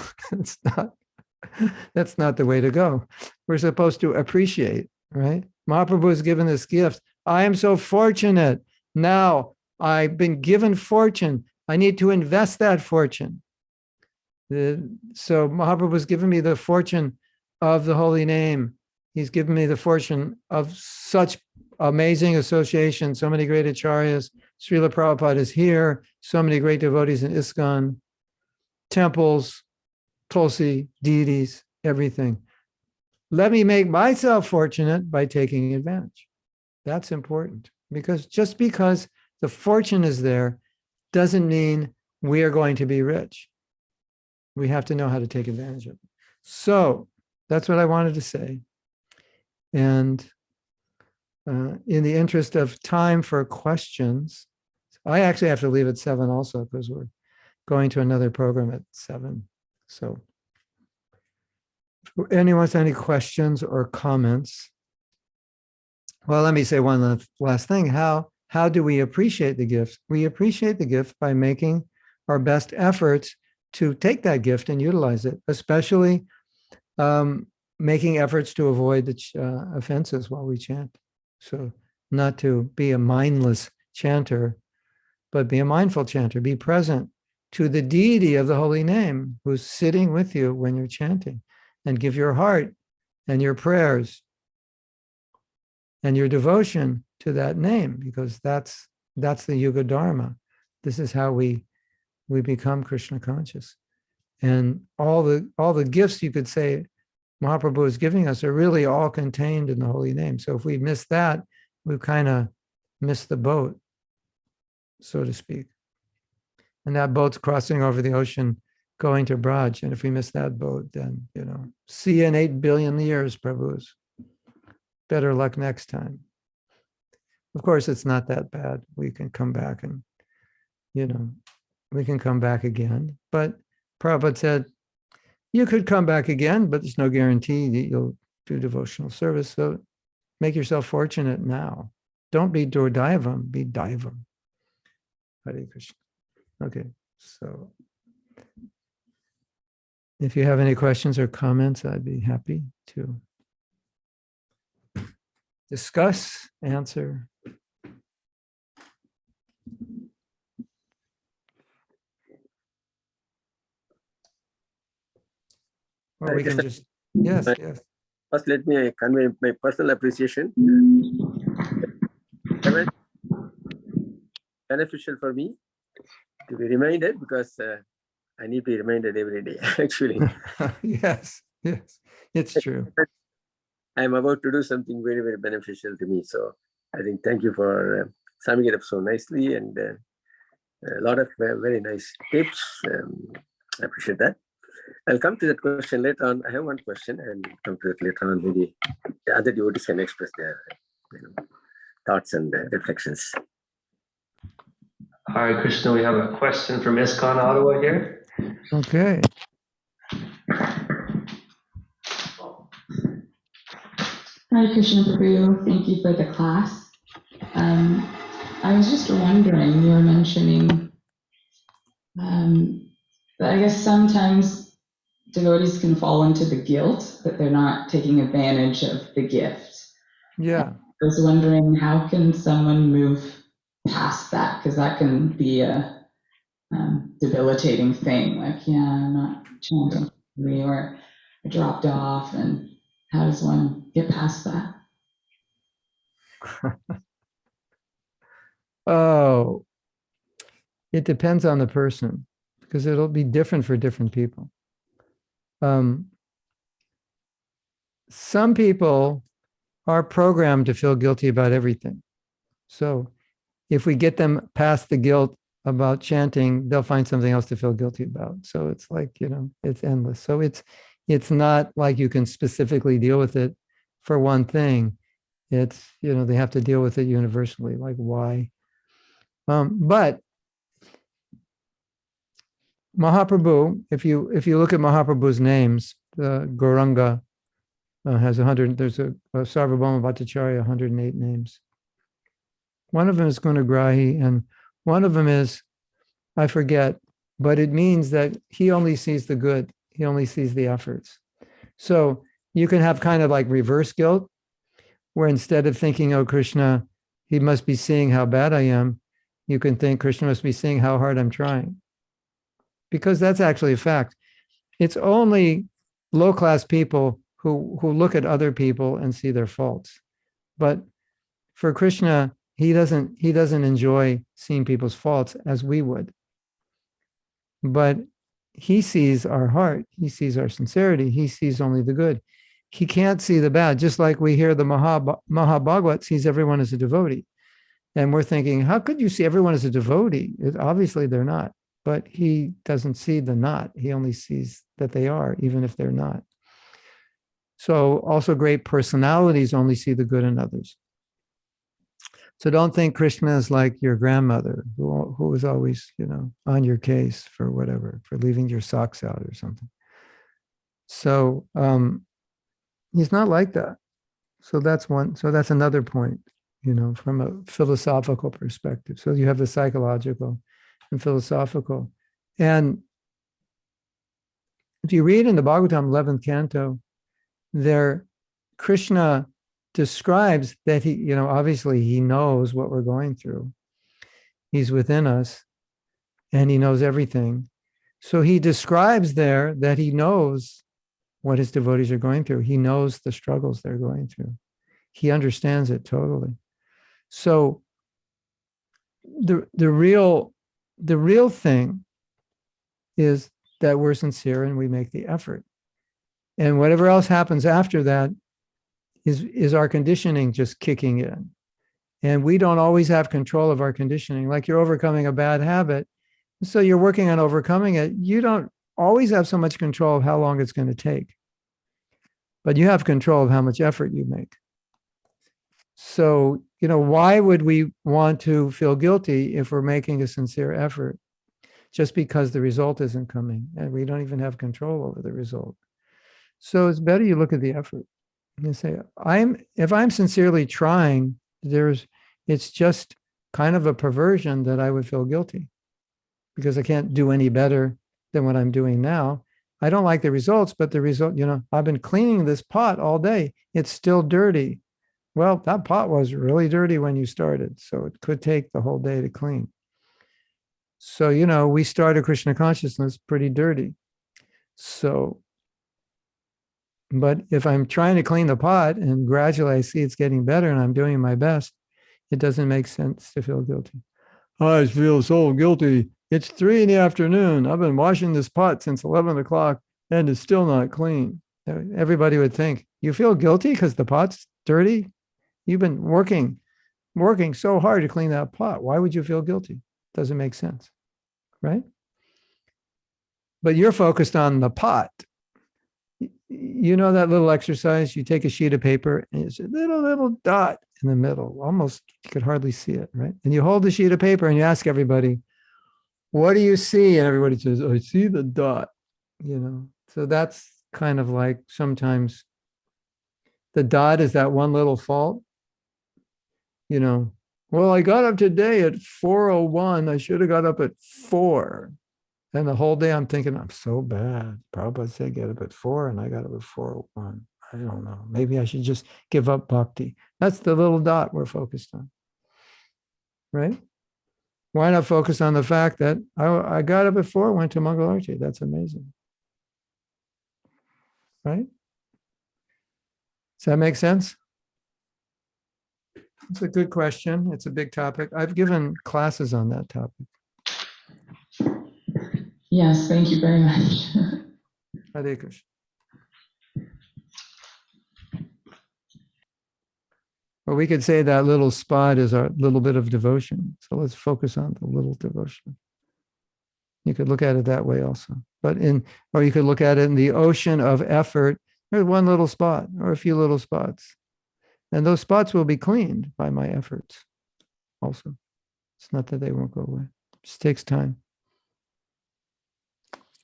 the way to go. We're supposed to appreciate, right? Mahaprabhu has given this gift. I am so fortunate. Now I've been given fortune. I need to invest that fortune. So Mahaprabhu has given me the fortune of the holy name. He's given me the fortune of such amazing association, so many great acharyas. Srila Prabhupada is here, so many great devotees in ISKCON, temples, Tulsi, deities, everything. Let me make myself fortunate by taking advantage. That's important, because just because the fortune is there doesn't mean we are going to be rich. We have to know how to take advantage of it. So that's what I wanted to say. And in the interest of time for questions, I actually have to leave at 7 also, because we're going to another program at 7. So if anyone has any questions or comments? Well, let me say one last thing. How do we appreciate the gift? We appreciate the gift by making our best efforts to take that gift and utilize it, especially making efforts to avoid the offenses while we chant. So not to be a mindless chanter, but be a mindful chanter. Be present to the deity of the holy name who's sitting with you when you're chanting, and give your heart and your prayers and your devotion to that name, because that's the Yuga Dharma. This is how we become Krishna conscious. And all the gifts you could say Mahaprabhu is giving us are really all contained in the holy name. So if we miss that, we've kind of missed the boat, so to speak. And that boat's crossing over the ocean, going to Braj. And if we miss that boat, then, see you in 8 billion years, Prabhus. Better luck next time. Of course, it's not that bad. We can come back and, we can come back again. But Prabhupada said, you could come back again, but there's no guarantee that you'll do devotional service. So make yourself fortunate now. Don't be Durdaivam, be Daivam. Hare Krishna. Okay, so if you have any questions or comments, I'd be happy to discuss, answer. Or we can just, yes. First, let me convey my personal appreciation. Beneficial for me to be reminded, because I need to be reminded every day, actually. Yes, it's true. I'm about to do something very, very beneficial to me. So I think thank you for summing it up so nicely, and a lot of very nice tips. I appreciate that. I'll come to that question later on. I have one question, and come to it later on. Maybe the other devotees can express their thoughts and reflections. Hare Krishna, we have a question from ISKCON Ottawa here. Okay. Hare Krishna Prabhu, thank you for the class. I was just wondering, you were mentioning that I guess sometimes devotees can fall into the guilt that they're not taking advantage of the gift. Yeah. I was wondering, how can someone move past that? Because that can be a debilitating thing. Like, I'm not chanting or I dropped off. And how does one get past that? Oh, it depends on the person, because it'll be different for different people. Some people are programmed to feel guilty about everything. So if we get them past the guilt about chanting, they'll find something else to feel guilty about. So it's like, it's endless. So it's not like you can specifically deal with it for one thing. It's, they have to deal with it universally, like why. But Mahaprabhu, if you look at Mahaprabhu's names, the Gauranga has 100, there's a Sarvabhauma Bhattacharya, 108 names. One of them is Gunagrahi, and one of them is, I forget, but it means that he only sees the good. He only sees the efforts. So you can have kind of like reverse guilt, where instead of thinking, oh, Krishna, he must be seeing how bad I am, you can think Krishna must be seeing how hard I'm trying. Because that's actually a fact. It's only low-class people who look at other people and see their faults. But for Krishna, he doesn't enjoy seeing people's faults as we would. But he sees our heart. He sees our sincerity. He sees only the good. He can't see the bad, just like we hear the Mahabhagavat sees everyone as a devotee. And we're thinking, how could you see everyone as a devotee? Obviously, they're not. But he doesn't see the not. He only sees that they are, even if they're not. So also great personalities only see the good in others. So don't think Krishna is like your grandmother who was always, on your case for whatever, for leaving your socks out or something. So he's not like that. So that's one. So that's another point, from a philosophical perspective. So you have the psychological and philosophical. And if you read in the Bhagavatam 11th canto, there Krishna describes that he, obviously he knows what we're going through. He's within us and he knows everything. So he describes there that he knows what his devotees are going through. He knows the struggles they're going through. He understands it totally. So the real thing is that we're sincere and we make the effort. And whatever else happens after that is our conditioning just kicking in. And we don't always have control of our conditioning. Like you're overcoming a bad habit. So you're working on overcoming it. You don't always have so much control of how long it's going to take. But you have control of how much effort you make. So, why would we want to feel guilty if we're making a sincere effort? Just because the result isn't coming and we don't even have control over the result. So it's better you look at the effort and say, if I'm sincerely trying, it's just kind of a perversion that I would feel guilty because I can't do any better than what I'm doing now. I don't like the results, but the result, I've been cleaning this pot all day. It's still dirty. Well, that pot was really dirty when you started, so it could take the whole day to clean. So, we started Krishna consciousness pretty dirty. So, but if I'm trying to clean the pot and gradually I see it's getting better and I'm doing my best, it doesn't make sense to feel guilty. I feel so guilty. It's 3 p.m. I've been washing this pot since 11 o'clock and it's still not clean. Everybody would think, you feel guilty because the pot's dirty? You've been working so hard to clean that pot. Why would you feel guilty? Doesn't make sense, right? But you're focused on the pot. You know that little exercise? You take a sheet of paper and it's a little dot in the middle. Almost, you could hardly see it, right? And you hold the sheet of paper and you ask everybody, what do you see? And everybody says, I see the dot, So that's kind of like sometimes the dot is that one little fault. Well, I got up today at 4:01. I should have got up at 4. And the whole day I'm thinking, I'm so bad. Prabhupada said get up at 4 and I got up at 4:01. I don't know. Maybe I should just give up bhakti. That's the little dot we're focused on. Right? Why not focus on the fact that I got up at 4, went to Mangalarti? That's amazing. Right? Does that make sense? It's a good question. It's a big topic. I've given classes on that topic. Yes, thank you very much. Hare Krishna. Or we could say that little spot is our little bit of devotion. So let's focus on the little devotion. You could look at it that way also. Or you could look at it in the ocean of effort. There's one little spot or a few little spots. And those spots will be cleaned by my efforts also. It's not that they won't go away. It just takes time.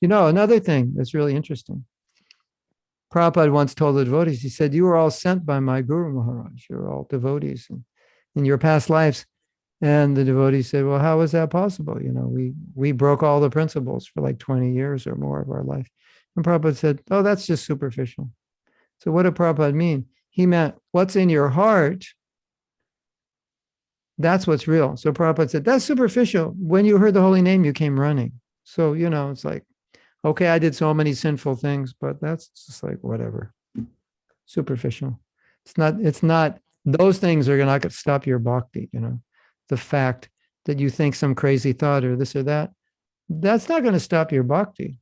Another thing that's really interesting. Prabhupada once told the devotees, he said, you were all sent by my Guru Maharaj. You're all devotees in your past lives. And the devotees said, well, how is that possible? We broke all the principles for like 20 years or more of our life. And Prabhupada said, oh, that's just superficial. So what did Prabhupada mean? He meant what's in your heart, that's what's real. So Prabhupada said, that's superficial. When you heard the holy name, you came running. So, it's like, okay, I did so many sinful things, but that's just like whatever. Superficial. It's not, those things are not going to stop your bhakti, The fact that you think some crazy thought or this or that, that's not going to stop your bhakti.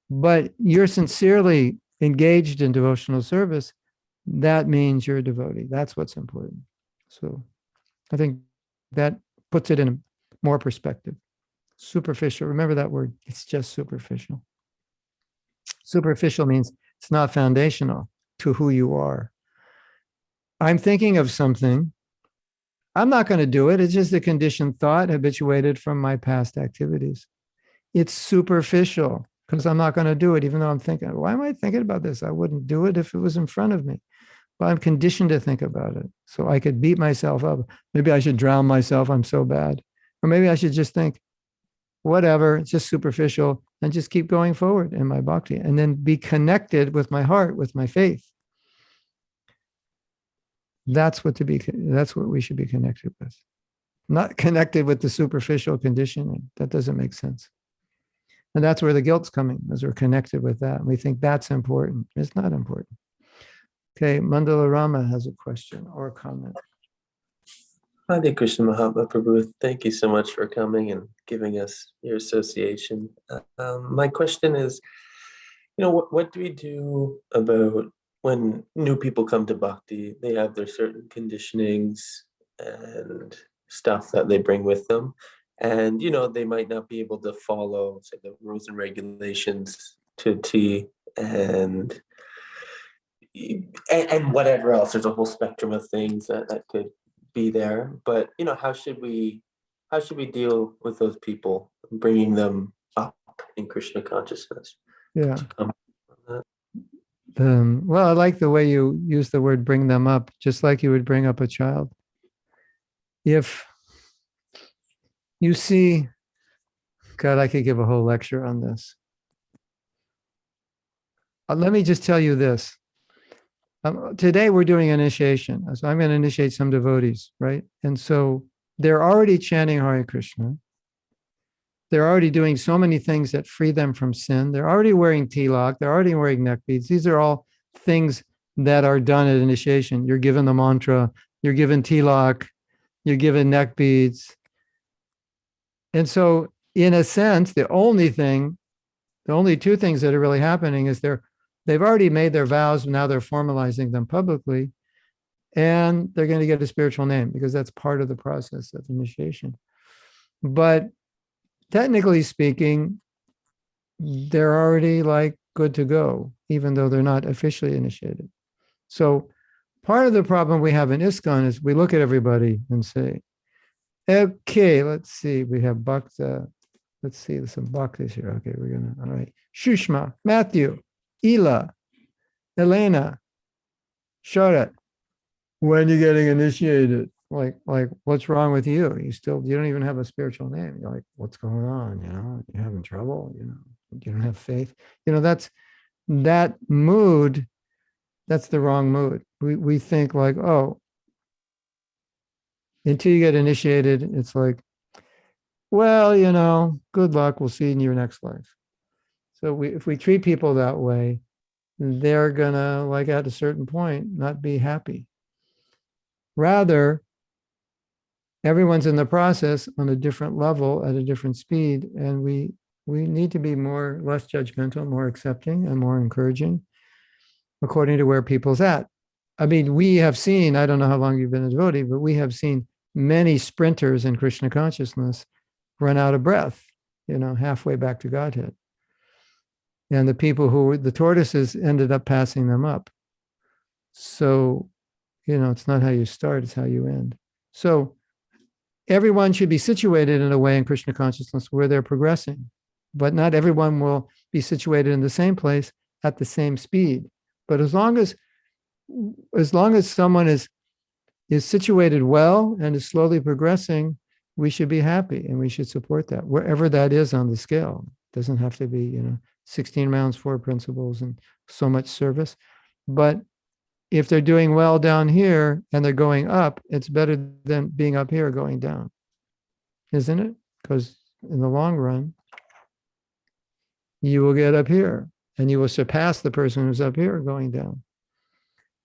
But you're sincerely engaged in devotional service, that means you're a devotee. That's what's important. So I think that puts it in more perspective. Superficial, remember that word, it's just superficial. Superficial means it's not foundational to who you are. I'm thinking of something, I'm not going to do it. It's just a conditioned thought habituated from my past activities. It's superficial because I'm not going to do it, even though I'm thinking, why am I thinking about this? I wouldn't do it if it was in front of me. But I'm conditioned to think about it. So I could beat myself up. Maybe I should drown myself. I'm so bad. Or maybe I should just think, whatever, it's just superficial, and just keep going forward in my bhakti. And then be connected with my heart, with my faith. That's what we should be connected with. Not connected with the superficial conditioning. That doesn't make sense. And that's where the guilt's coming, as we're connected with that. And we think that's important. It's not important. Okay, Mandala Rama has a question or a comment. Hare Krishna Mahatma Prabhu. Thank you so much for coming and giving us your association. My question is, what do we do about when new people come to bhakti? They have their certain conditionings and stuff that they bring with them. And, they might not be able to follow, say, the rules and regulations to a T and whatever else. There's a whole spectrum of things that could be there. But, how should we deal with those people, bringing them up in Krishna consciousness? Yeah. Well, I like the way you use the word bring them up, just like you would bring up a child. If you see, God, I could give a whole lecture on this. Let me just tell you this. Today we're doing initiation. So I'm going to initiate some devotees, right? And so they're already chanting Hare Krishna. They're already doing so many things that free them from sin. They're already wearing tilak. They're already wearing neck beads. These are all things that are done at initiation. You're given the mantra. You're given tilak. You're given neck beads. And so, in a sense, the only two things that are really happening is they've already made their vows. Now they're formalizing them publicly. And they're going to get a spiritual name because that's part of the process of initiation. But technically speaking, they're already like good to go, even though they're not officially initiated. So part of the problem we have in ISKCON is we look at everybody and say, okay, let's see, we have Bhakta. Let's see, there's some Bhaktas here. Okay, all right. Shushma, Matthew, Ela, Elena, Sharat. When are you getting initiated? Like, what's wrong with you? You don't even have a spiritual name. You're like, what's going on? You're having trouble. You don't have faith. That's that mood. That's the wrong mood. We think like, oh, until you get initiated, it's like, well, good luck. We'll see you in your next life. So if we treat people that way, they're gonna, like, at a certain point, not be happy. Rather, everyone's in the process on a different level at a different speed, and we need to be less judgmental, more accepting, and more encouraging according to where people's at. I mean, we have seen, I don't know how long you've been a devotee, but we have seen many sprinters in Krishna consciousness run out of breath, halfway back to Godhead. And the people who were the tortoises ended up passing them up. So, it's not how you start, it's how you end. So everyone should be situated in a way in Krishna consciousness where they're progressing, but not everyone will be situated in the same place at the same speed. But as long as someone is situated well and is slowly progressing, we should be happy and we should support that wherever that is on the scale. It doesn't have to be, 16 rounds, 4 principles, and so much service. But if they're doing well down here and they're going up, it's better than being up here going down, isn't it? Because in the long run, you will get up here and you will surpass the person who's up here going down.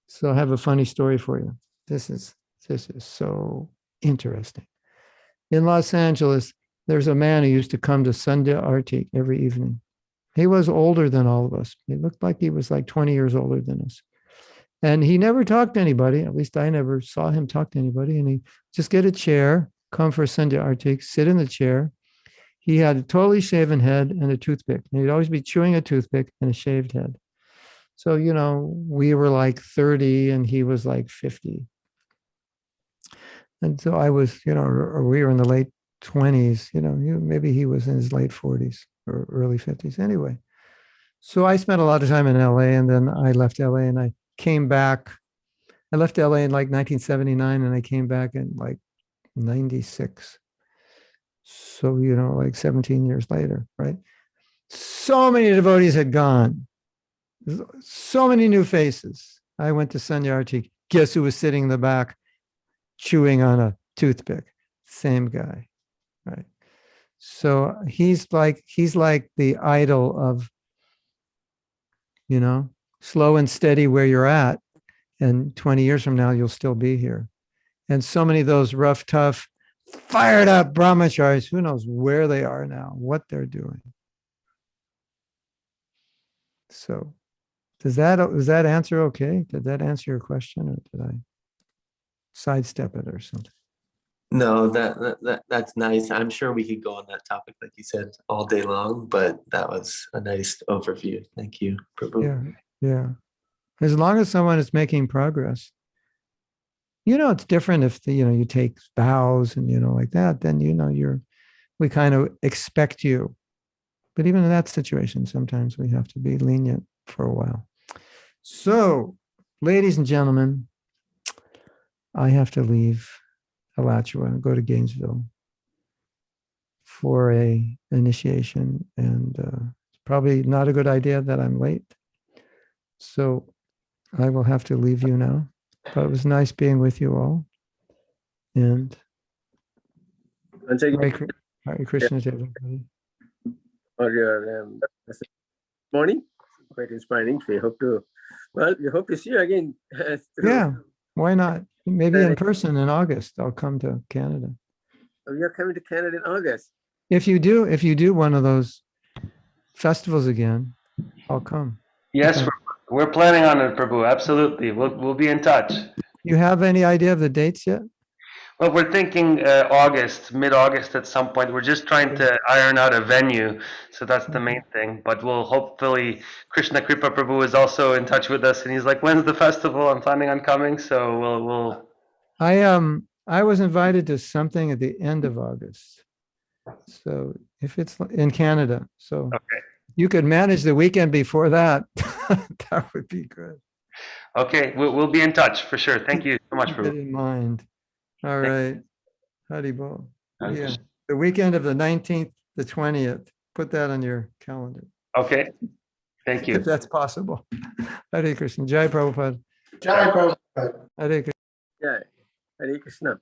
So I have a funny story for you. This is so interesting. In Los Angeles, there's a man who used to come to Sandhya Arti every evening. He was older than all of us. He looked like he was like 20 years older than us. And he never talked to anybody. At least I never saw him talk to anybody. And he just get a chair, come for Sandhya Arti, sit in the chair. He had a totally shaven head and a toothpick. And he'd always be chewing a toothpick and a shaved head. So, we were like 30 and he was like 50. And so I was, or we were in the late 20s, maybe he was in his late 40s or early 50s. Anyway, so I spent a lot of time in LA, and then I left LA and I came back. I left LA in like 1979 and I came back in like 96. So, like 17 years later, right? So many devotees had gone. So many new faces. I went to Sandhya Arti. Guess who was sitting in the back chewing on a toothpick? Same guy, right? So he's like the idol of, slow and steady where you're at. And 20 years from now, you'll still be here. And so many of those rough, tough, fired up brahmacharis, who knows where they are now, what they're doing. So was that answer okay? Did that answer your question, or did I sidestep it or something? No, that's nice. I'm sure we could go on that topic, like you said, all day long, but that was a nice overview. Thank you, Prabhu. Yeah. As long as someone is making progress. It's different if you take vows and, like that, then, we kind of expect you. But even in that situation, sometimes we have to be lenient for a while. So, ladies and gentlemen, I have to leave Alachua and go to Gainesville for a initiation. And it's probably not a good idea that I'm late. So I will have to leave you now. But it was nice being with you all. And Hare Krishna to everybody. For your morning, quite inspiring. We hope to see you again. Yeah, why not? Maybe in person in August. I'll come to Canada. You're coming to Canada in August. If you do one of those festivals again, I'll come. Yes, we're planning on it, Prabhu. Absolutely. We'll be in touch. You have any idea of the dates yet? Well, we're thinking mid-August at some point. We're just trying to iron out a venue. So that's the main thing. But we'll hopefully, Krishna Kripa Prabhu is also in touch with us. And he's like, when's the festival? I'm planning on coming. So we'll. I was invited to something at the end of August. So if it's in Canada, so Okay. You could manage the weekend before that. That would be good. Okay, we'll be in touch for sure. Thank you so much, Keep it Prabhu. in mind. All right. Haribol. Hare Yeah. Krishna. The weekend of the 19th, the 20th. Put that on your calendar. Okay, thank you. If that's possible. Hare Krishna. Jai Prabhupada. Jai Prabhupada. Hare Krishna. Yeah. Hare Krishna.